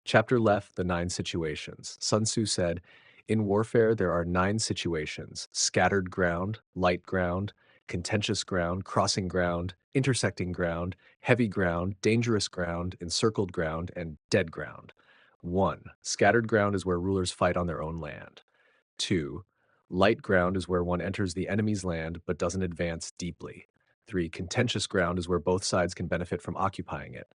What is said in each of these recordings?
Chapter left the 9 situations. Sun Tzu said, in warfare, there are 9 situations: scattered ground, light ground, contentious ground, crossing ground, intersecting ground, heavy ground, dangerous ground, encircled ground, and dead ground. 1. Scattered ground is where rulers fight on their own land. 2. Light ground is where one enters the enemy's land but doesn't advance deeply. 3. Contentious ground is where both sides can benefit from occupying it.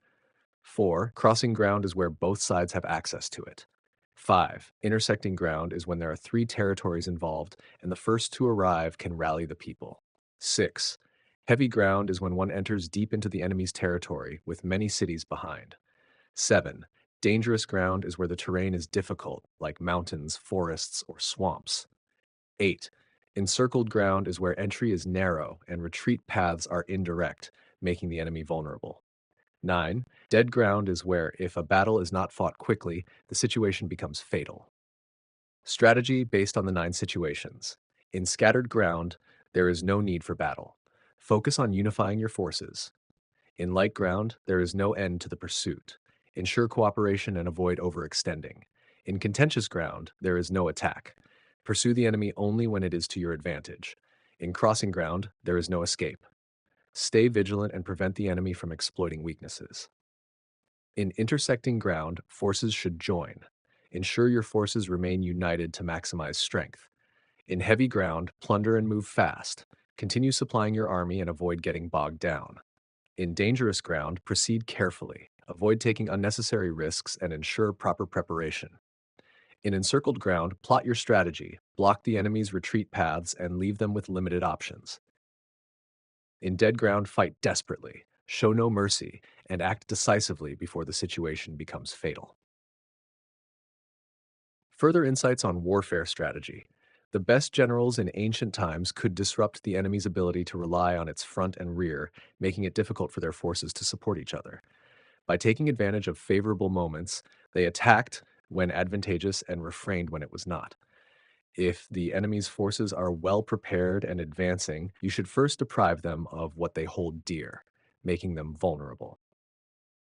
4. Crossing ground is where both sides have access to it. 5. Intersecting ground is when there are 3 territories involved and the first to arrive can rally the people. 6. Heavy ground is when one enters deep into the enemy's territory with many cities behind. 7. Dangerous ground is where the terrain is difficult, like mountains, forests, or swamps. 8. Encircled ground is where entry is narrow and retreat paths are indirect, making the enemy vulnerable. 9. Dead ground is where, if a battle is not fought quickly, the situation becomes fatal. Strategy based on the 9 situations. In scattered ground, there is no need for battle. Focus on unifying your forces. In light ground, there is no end to the pursuit. Ensure cooperation and avoid overextending. In contentious ground, there is no attack. Pursue the enemy only when it is to your advantage. In crossing ground, there is no escape. Stay vigilant and prevent the enemy from exploiting weaknesses. In intersecting ground, forces should join. Ensure your forces remain united to maximize strength. In heavy ground, plunder and move fast. Continue supplying your army and avoid getting bogged down. In dangerous ground, proceed carefully. Avoid taking unnecessary risks and ensure proper preparation. In encircled ground, plot your strategy, block the enemy's retreat paths, and leave them with limited options. In dead ground, fight desperately, show no mercy, and act decisively before the situation becomes fatal. Further insights on warfare strategy. The best generals in ancient times could disrupt the enemy's ability to rely on its front and rear, making it difficult for their forces to support each other. By taking advantage of favorable moments, they attacked when advantageous and refrained when it was not. If the enemy's forces are well prepared and advancing, you should first deprive them of what they hold dear, making them vulnerable.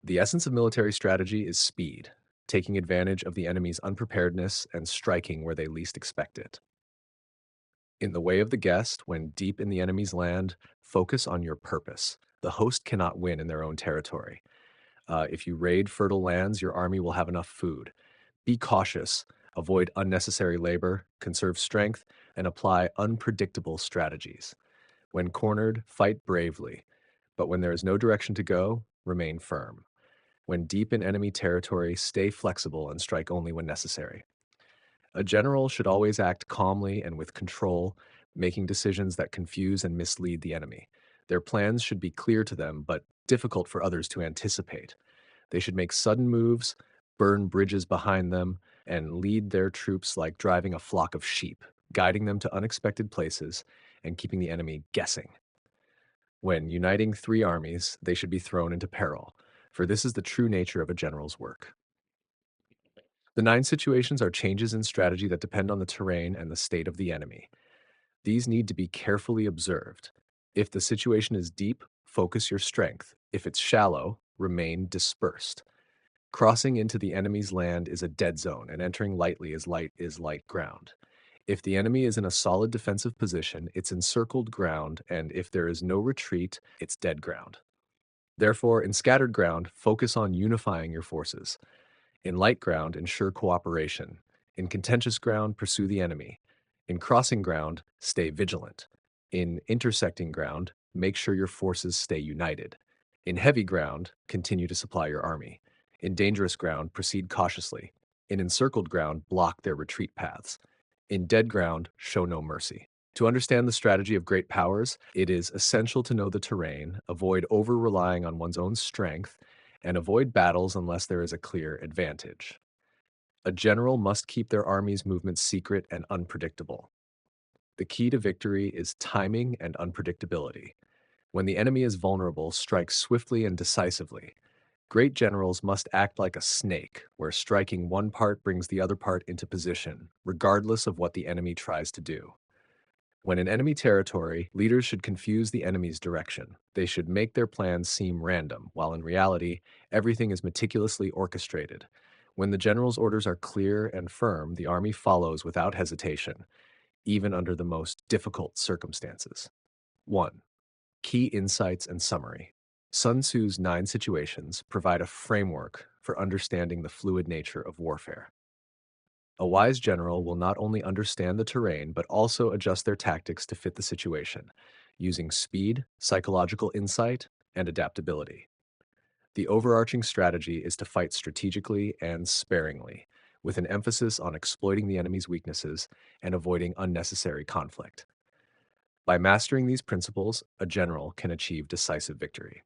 The essence of military strategy is speed, taking advantage of the enemy's unpreparedness and striking where they least expect it. In the way of the guest, when deep in the enemy's land, focus on your purpose. The host cannot win in their own territory. If you raid fertile lands, your army will have enough food. Be cautious, avoid unnecessary labor, conserve strength, and apply unpredictable strategies. When cornered, fight bravely, but when there is no direction to go, remain firm. When deep in enemy territory, stay flexible and strike only when necessary. A general should always act calmly and with control, making decisions that confuse and mislead the enemy. Their plans should be clear to them, but difficult for others to anticipate. They should make sudden moves, burn bridges behind them, and lead their troops like driving a flock of sheep, guiding them to unexpected places and keeping the enemy guessing. When uniting 3 armies, they should be thrown into peril, for this is the true nature of a general's work. The 9 situations are changes in strategy that depend on the terrain and the state of the enemy. These need to be carefully observed. If the situation is deep, focus your strength. If it's shallow, remain dispersed. Crossing into the enemy's land is a dead zone, and entering lightly is light ground. If the enemy is in a solid defensive position, it's encircled ground, and if there is no retreat, it's dead ground. Therefore, in scattered ground, focus on unifying your forces. In light ground, ensure cooperation. In contentious ground, pursue the enemy. In crossing ground, stay vigilant. In intersecting ground, make sure your forces stay united. In heavy ground, continue to supply your army. In dangerous ground, proceed cautiously. In encircled ground, block their retreat paths. In dead ground, show no mercy. To understand the strategy of great powers, it is essential to know the terrain, avoid over-relying on one's own strength, and avoid battles unless there is a clear advantage. A general must keep their army's movements secret and unpredictable. The key to victory is timing and unpredictability. When the enemy is vulnerable, strike swiftly and decisively. Great generals must act like a snake, where striking one part brings the other part into position, regardless of what the enemy tries to do. When in enemy territory, leaders should confuse the enemy's direction. They should make their plans seem random, while in reality, everything is meticulously orchestrated. When the general's orders are clear and firm, the army follows without hesitation, even under the most difficult circumstances. 1. Key insights and summary. Sun Tzu's 9 situations provide a framework for understanding the fluid nature of warfare. A wise general will not only understand the terrain, but also adjust their tactics to fit the situation, using speed, psychological insight, and adaptability. The overarching strategy is to fight strategically and sparingly, with an emphasis on exploiting the enemy's weaknesses and avoiding unnecessary conflict. By mastering these principles, a general can achieve decisive victory.